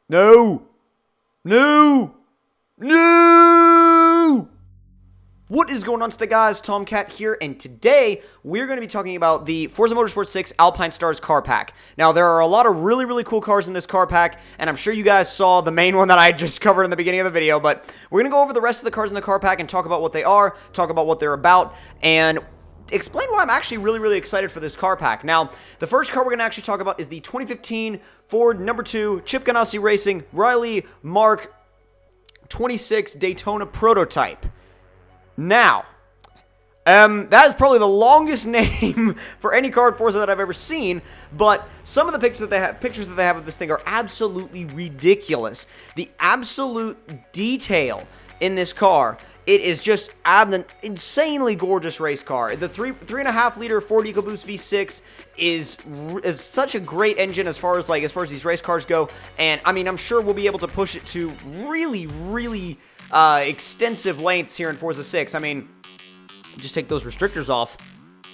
No! No! No! What is going on today, guys? Tomcat here, and today we're going to be talking about the Forza Motorsport 6 Alpinestars car pack. Now, there are a lot of really cool cars in this car pack, and I'm sure you guys saw the main one that I just covered in the beginning of the video, but we're going to go over the rest of the cars in the car pack and talk about what they are, talk about what they're about, and explain why I'm actually really excited for this car pack. Now, the first car we're going to actually talk about is the 2015 Ford No. 2 Chip Ganassi Racing Riley Mark 26 Daytona prototype. Now, that is probably the longest name for any car in Forza that I've ever seen, but some of the pictures that they have of this thing are absolutely ridiculous. The absolute detail in this car, it is just an insanely gorgeous race car. The 3.5 liter Ford EcoBoost V6 is such a great engine as far as these race cars go, and I mean, I'm sure we'll be able to push it to really extensive lengths here in Forza 6. I mean, just take those restrictors off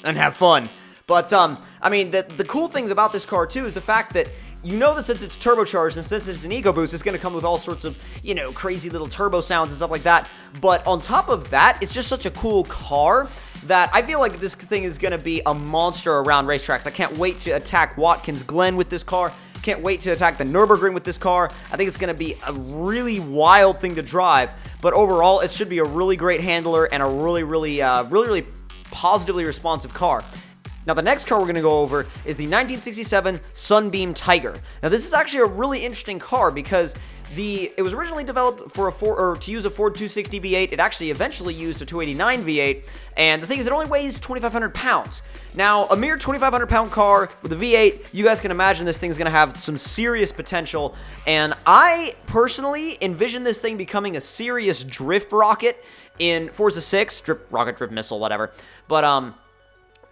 and have fun. But I mean, the cool things about this car too is the fact that, you know, that since it's turbocharged and since it's an EcoBoost, it's going to come with all sorts of, you know, crazy little turbo sounds and stuff like that. But on top of that, it's just such a cool car that I feel like this thing is going to be a monster around racetracks. I can't wait to attack Watkins Glen with this car. Can't wait to attack the Nürburgring with this car. I think it's going to be a really wild thing to drive. But overall, it should be a really great handler and a really positively responsive car. Now, the next car we're going to go over is the 1967 Sunbeam Tiger. Now, this is actually a really interesting car because it was originally developed to use a Ford 260 V8. It actually eventually used a 289 V8, and the thing is, it only weighs 2,500 pounds. Now, a mere 2,500 pound car with a V8, you guys can imagine this thing's going to have some serious potential, and I personally envision this thing becoming a serious drift rocket in Forza 6, drift missile, whatever, but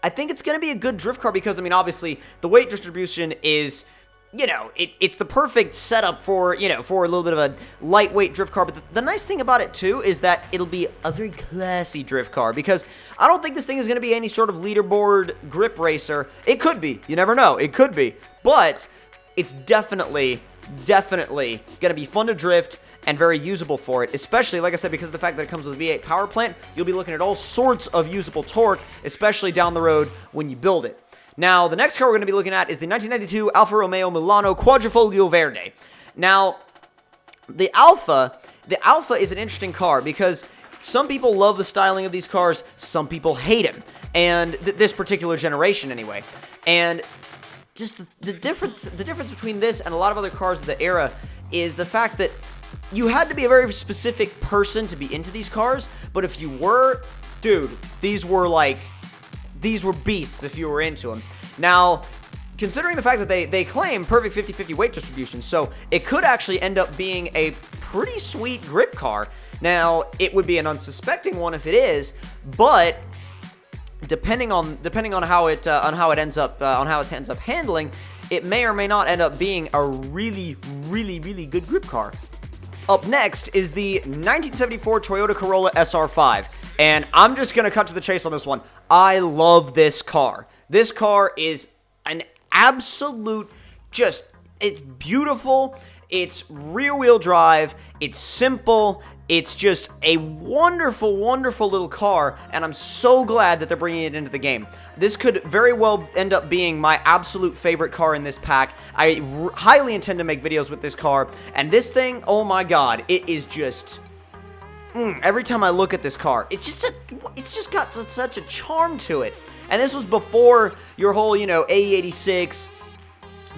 I think it's going to be a good drift car because, I mean, obviously, the weight distribution is, you know, it's the perfect setup for, you know, for a little bit of a lightweight drift car. But the nice thing about it, too, is that it'll be a very classy drift car because I don't think this thing is going to be any sort of leaderboard grip racer. It could be. You never know. It could be. But it's definitely going to be fun to drift and very usable for it, especially, like I said, because of the fact that it comes with a V8 power plant. You'll be looking at all sorts of usable torque, especially down the road when you build it. Now, the next car we're going to be looking at is the 1992 Alfa Romeo Milano Quadrifoglio Verde. Now, the Alfa is an interesting car because some people love the styling of these cars, some people hate them, and this particular generation anyway. And just the difference between this and a lot of other cars of the era is the fact that you had to be a very specific person to be into these cars, but if you were, dude, these were beasts if you were into them. Now, considering the fact that they claim perfect 50-50 weight distribution, so it could actually end up being a pretty sweet grip car. Now, it would be an unsuspecting one if it is, but depending on how it ends up handling, it may or may not end up being a really good grip car. Up next is the 1974 Toyota Corolla SR5, and I'm just going to cut to the chase on this one. I love this car. This car is an absolute, it's beautiful, it's rear-wheel drive, it's simple, it's just a wonderful little car, and I'm so glad that they're bringing it into the game. This could very well end up being my absolute favorite car in this pack. I highly intend to make videos with this car, and this thing, oh my god, it is just every time I look at this car, it's just got such a charm to it. And this was before your whole, you know, AE86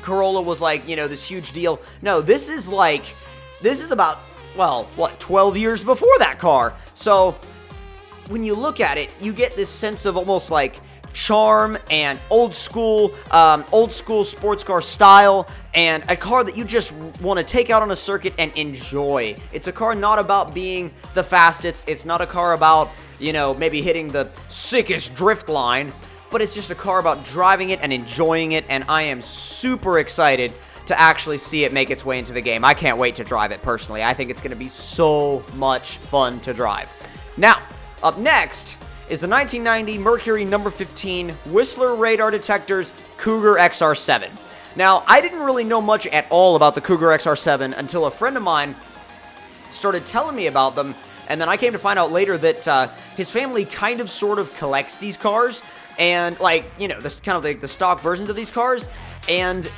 Corolla was like, you know, this huge deal. No, this is about, well, what, 12 years before that car. So when you look at it, you get this sense of almost like charm and old school sports car style, and a car that you just want to take out on a circuit and enjoy. It's a car not about being the fastest. It's not a car about, you know, maybe hitting the sickest drift line, but it's just a car about driving it and enjoying it, and I am super excited to actually see it make its way into the game. I can't wait to drive it personally. I think it's going to be so much fun to drive. Now, up next is the 1990 Mercury No. 15 Whistler Radar Detectors Cougar XR7. Now, I didn't really know much at all about the Cougar XR7 until a friend of mine started telling me about them, and then I came to find out later that his family kind of sort of collects these cars, and like, you know, this kind of like the stock versions of these cars, and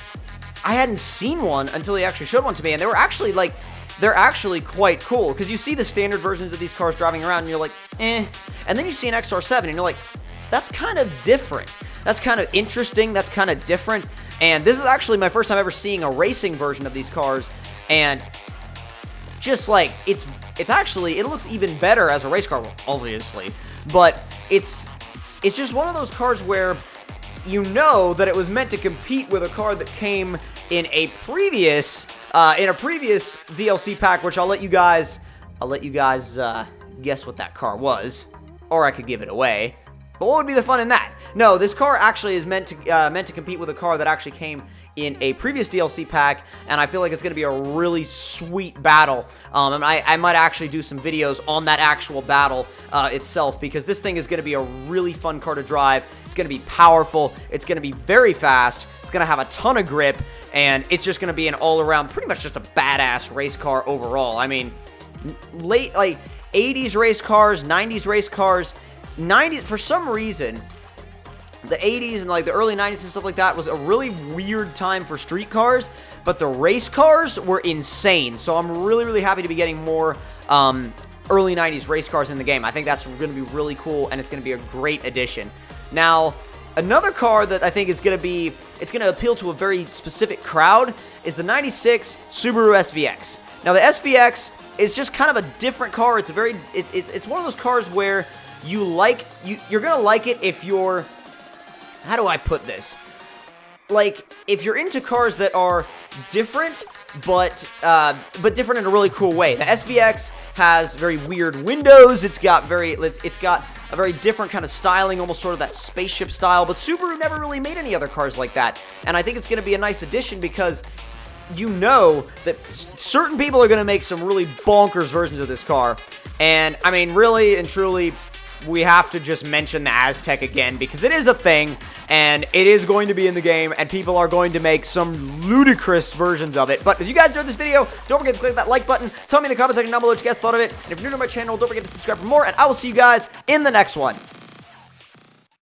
I hadn't seen one until he actually showed one to me, and they were actually like, they're actually quite cool, because you see the standard versions of these cars driving around, and you're like, eh, and then you see an XR7, and you're like, that's kind of different, that's kind of interesting, that's kind of different, and this is actually my first time ever seeing a racing version of these cars, and just like, it looks even better as a race car, obviously, but it's just one of those cars where you know that it was meant to compete with a car that came in a previous DLC pack, which I'll let you guys guess what that car was, or I could give it away. But what would be the fun in that? No, this car actually is meant to compete with a car that actually came in a previous DLC pack, and I feel like it's going to be a really sweet battle. And I might actually do some videos on that actual battle itself, because this thing is going to be a really fun car to drive. It's going to be powerful. It's going to be very fast. It's going to have a ton of grip, and it's just going to be an all-around, pretty much just a badass race car overall. I mean, late, like, 80s race cars, 90s race cars, 90s, for some reason, the 80s and like the early 90s and stuff like that was a really weird time for street cars, but the race cars were insane. So I'm really, really happy to be getting more early 90s race cars in the game. I think that's going to be really cool, and it's going to be a great addition. Now, another car that I think is going to be, it's going to appeal to a very specific crowd is the 96 Subaru SVX. Now, the SVX is just kind of a different car. It's a very, it's one of those cars where you're going to like it if you're, how do I put this? Like, if you're into cars that are different, but different in a really cool way. The SVX has very weird windows. It's got a very different kind of styling, almost sort of that spaceship style. But Subaru never really made any other cars like that, and I think it's going to be a nice addition, because you know that certain people are going to make some really bonkers versions of this car. And I mean, really and truly, we have to just mention the Aztec again, because it is a thing, and it is going to be in the game, and people are going to make some ludicrous versions of it. But if you guys enjoyed this video, don't forget to click that like button. Tell me in the comment section down below what you guys thought of it. And if you're new to my channel, don't forget to subscribe for more, and I will see you guys in the next one.